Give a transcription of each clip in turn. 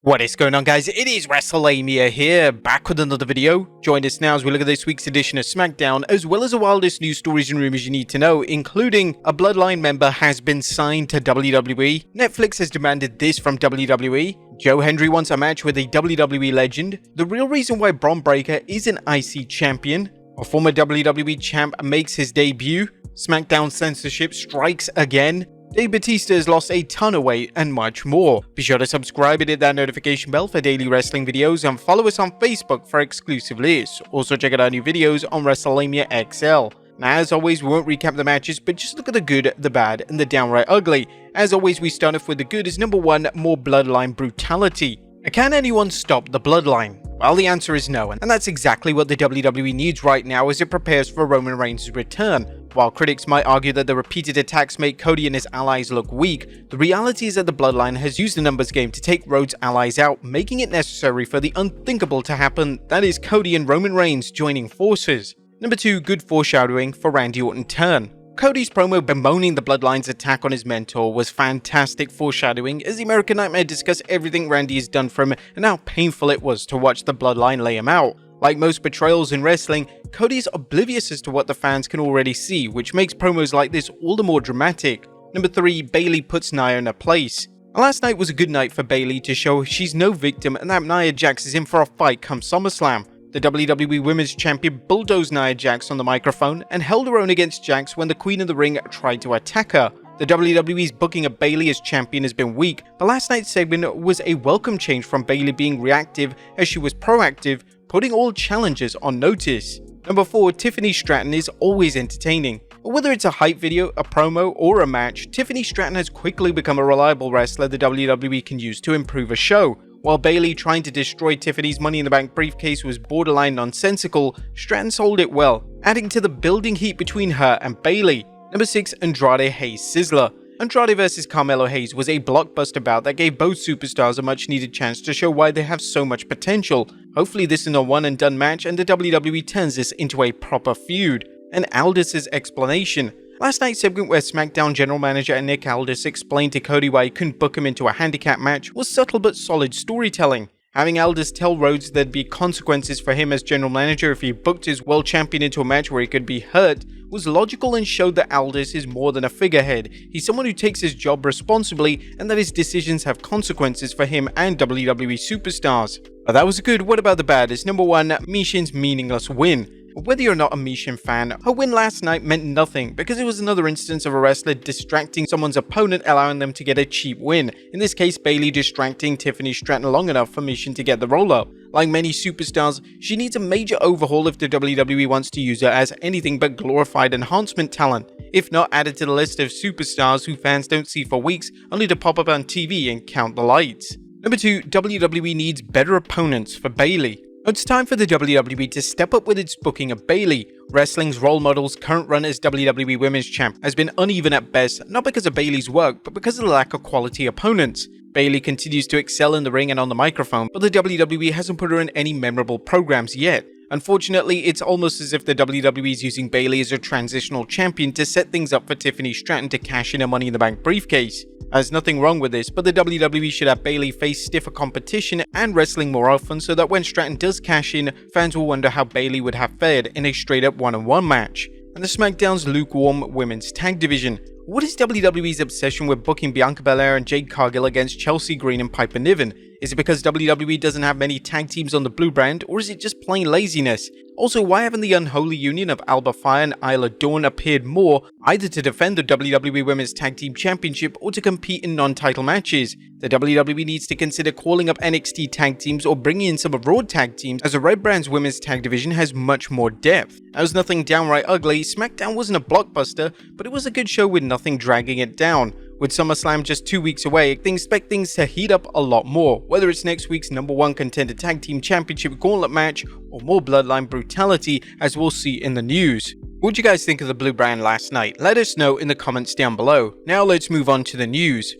What is going on, guys? It is Wrestlelamia here, back with another video. Join us now as we look at this week's edition of Smackdown, as well as the wildest news stories and rumors you need to know, including a Bloodline member has been signed to WWE, Netflix has demanded this from WWE, Joe Hendry wants a match with a WWE legend, the real reason why Bron Breakker is an IC champion, a former WWE champ makes his debut, Smackdown Censorship strikes again, Batista has lost a ton of weight, and much more. Be sure to subscribe and hit that notification bell for daily wrestling videos, and follow us on Facebook for exclusive lists. Also check out our new videos on Wrestlelamia XL. Now, as always, we won't recap the matches, but just look at the good, the bad, and the downright ugly. As always, we start off with the good is number 1, more Bloodline brutality. Can anyone stop the Bloodline? Well, the answer is no, and that's exactly what the WWE needs right now as it prepares for Roman Reigns' return. While critics might argue that the repeated attacks make Cody and his allies look weak, the reality is that the Bloodline has used the numbers game to take Rhodes' allies out, making it necessary for the unthinkable to happen, that is Cody and Roman Reigns joining forces. Number 2, good foreshadowing for Randy Orton's turn. Cody's promo bemoaning the Bloodline's attack on his mentor was fantastic foreshadowing as the American Nightmare discussed everything Randy has done for him and how painful it was to watch the Bloodline lay him out. Like most betrayals in wrestling, Cody's oblivious as to what the fans can already see, which makes promos like this all the more dramatic. Number 3, Bayley puts Nia in her place. Last night was a good night for Bayley to show she's no victim and that Nia Jax is in for a fight come SummerSlam. The WWE Women's Champion bulldozed Nia Jax on the microphone and held her own against Jax when the Queen of the Ring tried to attack her. The WWE's booking of Bayley as champion has been weak, but last night's segment was a welcome change from Bayley being reactive as she was proactive, putting all challengers on notice. Number 4, Tiffany Stratton is always entertaining. Whether it's a hype video, a promo, or a match, Tiffany Stratton has quickly become a reliable wrestler the WWE can use to improve a show. While Bayley trying to destroy Tiffany's Money in the Bank briefcase was borderline nonsensical, Stratton sold it well, adding to the building heat between her and Bayley. Number 6, Andrade Hayes Sizzler. Andrade vs Carmelo Hayes was a blockbuster bout that gave both superstars a much needed chance to show why they have so much potential. Hopefully this is a one and done match and the WWE turns this into a proper feud. And Aldis's explanation. Last night's segment where SmackDown General Manager Nick Aldis explained to Cody why he couldn't book him into a handicap match was subtle but solid storytelling. Having Aldis tell Rhodes there'd be consequences for him as General Manager if he booked his world champion into a match where he could be hurt was logical and showed that Aldis is more than a figurehead. He's someone who takes his job responsibly and that his decisions have consequences for him and WWE superstars. But that was good. What about the bad? Is number 1, Mishin's meaningless win. Whether you're not a Mishin fan, her win last night meant nothing because it was another instance of a wrestler distracting someone's opponent, allowing them to get a cheap win. In this case, Bayley distracting Tiffany Stratton long enough for Mishin to get the roll-up. Like many superstars, she needs a major overhaul if the WWE wants to use her as anything but glorified enhancement talent, if not added to the list of superstars who fans don't see for weeks, only to pop up on TV and count the lights. Number 2, WWE needs better opponents for Bayley. It's time for the WWE to step up with its booking of Bayley. Wrestling's role model's current run as WWE Women's Champ has been uneven at best, not because of Bayley's work, but because of the lack of quality opponents. Bayley continues to excel in the ring and on the microphone, but the WWE hasn't put her in any memorable programs yet. Unfortunately, it's almost as if the WWE is using Bayley as a transitional champion to set things up for Tiffany Stratton to cash in a Money in the Bank briefcase. There's nothing wrong with this, but the WWE should have Bayley face stiffer competition and wrestling more often so that when Stratton does cash in, fans will wonder how Bayley would have fared in a straight up one-on-one match. And the SmackDown's lukewarm women's tag division. What is WWE's obsession with booking Bianca Belair and Jade Cargill against Chelsea Green and Piper Niven? Is it because WWE doesn't have many tag teams on the blue brand, or is it just plain laziness? Also, why haven't the unholy union of Alba Fire and Isla Dawn appeared more, either to defend the WWE Women's Tag Team Championship or to compete in non-title matches? The WWE needs to consider calling up NXT tag teams or bringing in some of Raw tag teams, as the Red Brand's women's tag division has much more depth. As nothing downright ugly, SmackDown wasn't a blockbuster, but it was a good show with nothing dragging it down. With SummerSlam just 2 weeks away, they expect things to heat up a lot more, whether it's next week's number 1 contender tag team championship gauntlet match or more Bloodline brutality, as we'll see in the news. What did you guys think of the blue brand last night? Let us know in the comments down below. Now let's move on to the news.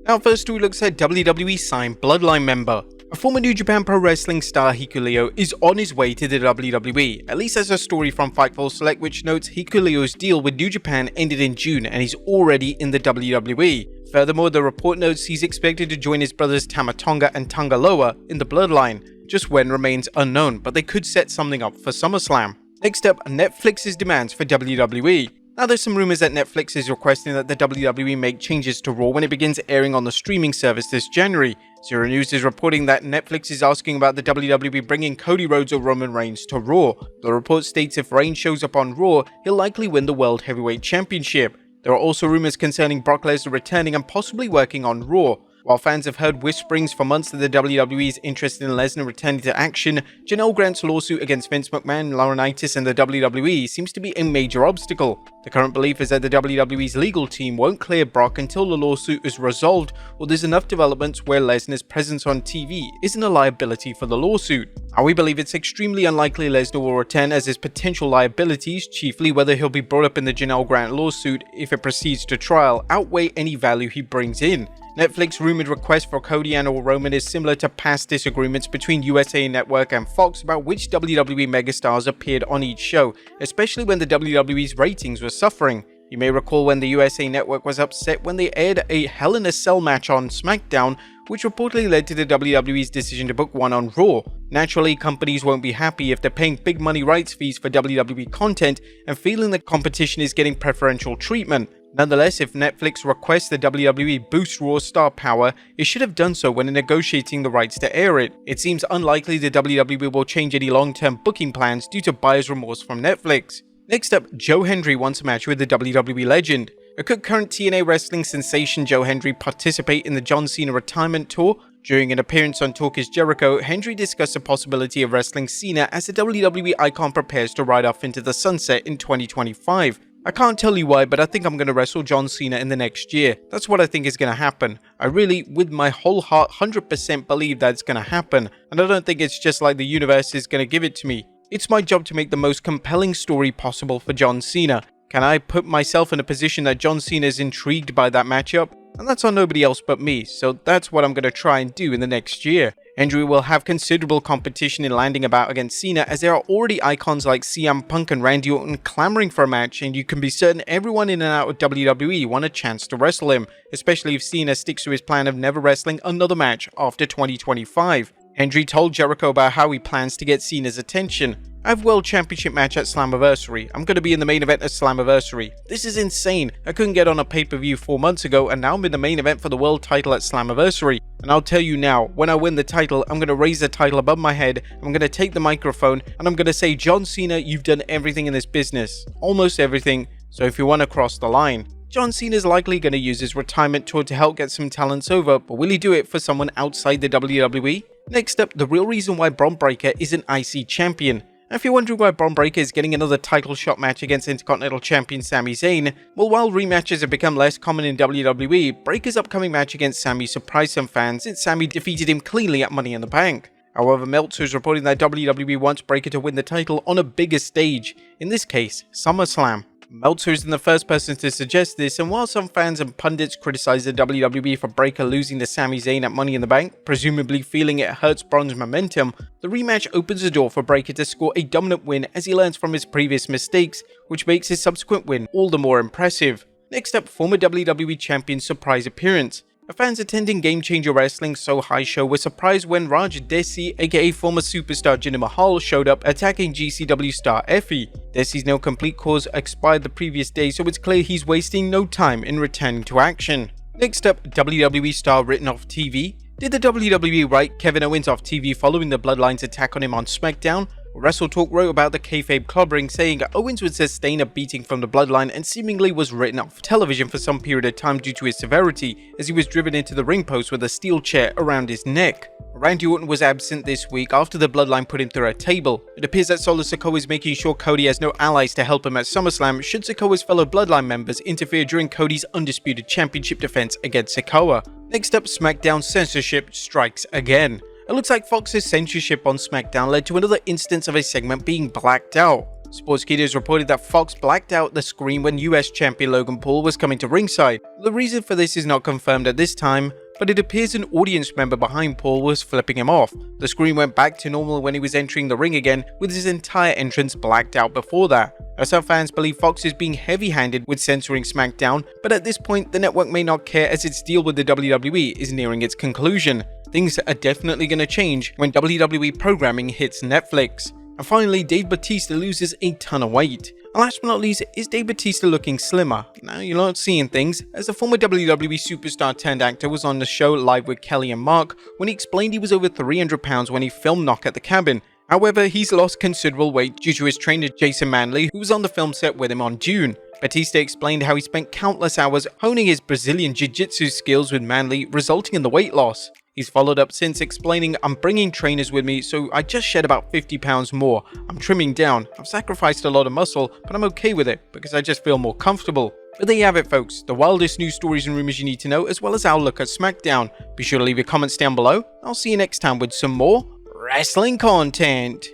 Now first we looks at WWE signed Bloodline member. A former New Japan Pro Wrestling star Hikuleo is on his way to the WWE, at least as a story from Fightful Select which notes Hikuleo's deal with New Japan ended in June and he's already in the WWE. Furthermore, the report notes he's expected to join his brothers Tama Tonga and Tonga Loa in the Bloodline. Just when remains unknown, but they could set something up for SummerSlam. Next up, Netflix's demands for WWE. Now there's some rumors that Netflix is requesting that the WWE make changes to Raw when it begins airing on the streaming service this January. Zero News is reporting that Netflix is asking about the WWE bringing Cody Rhodes or Roman Reigns to Raw. The report states if Reigns shows up on Raw, he'll likely win the World Heavyweight Championship. There are also rumors concerning Brock Lesnar returning and possibly working on Raw. While fans have heard whisperings for months that the WWE is interested in Lesnar returning to action, Janelle Grant's lawsuit against Vince McMahon, Laurinaitis and the WWE seems to be a major obstacle. The current belief is that the WWE's legal team won't clear Brock until the lawsuit is resolved or there's enough developments where Lesnar's presence on TV isn't a liability for the lawsuit. Now we believe it's extremely unlikely Lesnar will return as his potential liabilities, chiefly whether he'll be brought up in the Janelle Grant lawsuit if it proceeds to trial, outweigh any value he brings in. Netflix's rumored request for Cody and/or Roman is similar to past disagreements between USA Network and Fox about which WWE megastars appeared on each show, especially when the WWE's ratings were suffering. You may recall when the USA Network was upset when they aired a Hell in a Cell match on Smackdown, which reportedly led to the WWE's decision to book one on Raw. Naturally, companies won't be happy if they're paying big money rights fees for WWE content and feeling the competition is getting preferential treatment. Nonetheless, if Netflix requests the WWE boost Raw star power, it should have done so when negotiating the rights to air it. It seems unlikely the WWE will change any long-term booking plans due to buyer's remorse from Netflix. Next up, Joe Hendry wants a match with the WWE legend. Could current TNA wrestling sensation Joe Hendry participate in the John Cena retirement tour? During an appearance on Talk Is Jericho, Hendry discussed the possibility of wrestling Cena as the WWE icon prepares to ride off into the sunset in 2025. I can't tell you why, but I think I'm going to wrestle John Cena in the next year. That's what I think is going to happen. I really, with my whole heart, 100% believe that it's going to happen. And I don't think it's just like the universe is going to give it to me. It's my job to make the most compelling story possible for John Cena. Can I put myself in a position that John Cena is intrigued by that matchup? And that's on nobody else but me, so that's what I'm going to try and do in the next year. Hendry will have considerable competition in landing about against Cena as there are already icons like CM Punk and Randy Orton clamoring for a match, and you can be certain everyone in and out of WWE want a chance to wrestle him, especially if Cena sticks to his plan of never wrestling another match after 2025. Hendry told Jericho about how he plans to get Cena's attention. I have World Championship match at Slammiversary. I'm going to be in the main event at Slammiversary. This is insane. I couldn't get on a pay-per-view 4 months ago and now I'm in the main event for the world title at Slammiversary. And I'll tell you now, when I win the title, I'm going to raise the title above my head, I'm going to take the microphone and I'm going to say, John Cena, you've done everything in this business. Almost everything. So if you want to cross the line. John Cena is likely going to use his retirement tour to help get some talents over, but will he do it for someone outside the WWE? Next up, the real reason why Bron Breakker is an IC champion. Now, if you're wondering why Bron Breakker is getting another title shot match against Intercontinental Champion Sami Zayn, well, while rematches have become less common in WWE, Breakker's upcoming match against Sami surprised some fans since Sami defeated him cleanly at Money in the Bank. However, Meltzer is reporting that WWE wants Breakker to win the title on a bigger stage, in this case, SummerSlam. Meltzer isn't the first person to suggest this, and while some fans and pundits criticize the WWE for Breakker losing to Sami Zayn at Money in the Bank, presumably feeling it hurts Bron's momentum, the rematch opens the door for Breakker to score a dominant win as he learns from his previous mistakes, which makes his subsequent win all the more impressive. Next up, former WWE Champion's surprise appearance. The fans attending Game Changer Wrestling's So High show were surprised when Raj Desi, aka former superstar Jinder Mahal, showed up attacking GCW star Effie. Desi's no complete cause expired the previous day, so it's clear he's wasting no time in returning to action. Next up, WWE star written off TV. Did the WWE write Kevin Owens off TV following the Bloodline's attack on him on Smackdown? WrestleTalk wrote about the kayfabe clobbering, saying Owens would sustain a beating from the Bloodline and seemingly was written off television for some period of time due to his severity, as he was driven into the ring post with a steel chair around his neck. Randy Orton was absent this week after the Bloodline put him through a table. It appears that Solo Sikoa is making sure Cody has no allies to help him at SummerSlam should Sikoa's fellow Bloodline members interfere during Cody's undisputed championship defense against Sikoa. Next up, Smackdown Censorship strikes again. It looks like Fox's censorship on Smackdown led to another instance of a segment being blacked out. Sportskeeda reported that Fox blacked out the screen when US champion Logan Paul was coming to ringside. The reason for this is not confirmed at this time, but it appears an audience member behind Paul was flipping him off. The screen went back to normal when he was entering the ring again, with his entire entrance blacked out before that. Some fans believe Fox is being heavy-handed with censoring SmackDown, but at this point the network may not care as its deal with the WWE is nearing its conclusion. Things are definitely going to change when WWE programming hits Netflix. And finally, Dave Batista loses a ton of weight. And last but not least, is Dave Batista looking slimmer? Now, you're not seeing things, as the former WWE superstar turned actor was on the show Live with Kelly and Mark when he explained he was over 300 pounds when he filmed Knock at the Cabin. However, he's lost considerable weight due to his trainer Jason Manley, who was on the film set with him on June. Batista explained how he spent countless hours honing his Brazilian jiu-jitsu skills with Manley, resulting in the weight loss. He's followed up since explaining, "I'm bringing trainers with me, so I just shed about 50 pounds more. I'm trimming down. I've sacrificed a lot of muscle, but I'm okay with it because I just feel more comfortable." But there you have it, folks. The wildest news stories and rumors you need to know, as well as our look at SmackDown. Be sure to leave your comments down below. I'll see you next time with some more wrestling content.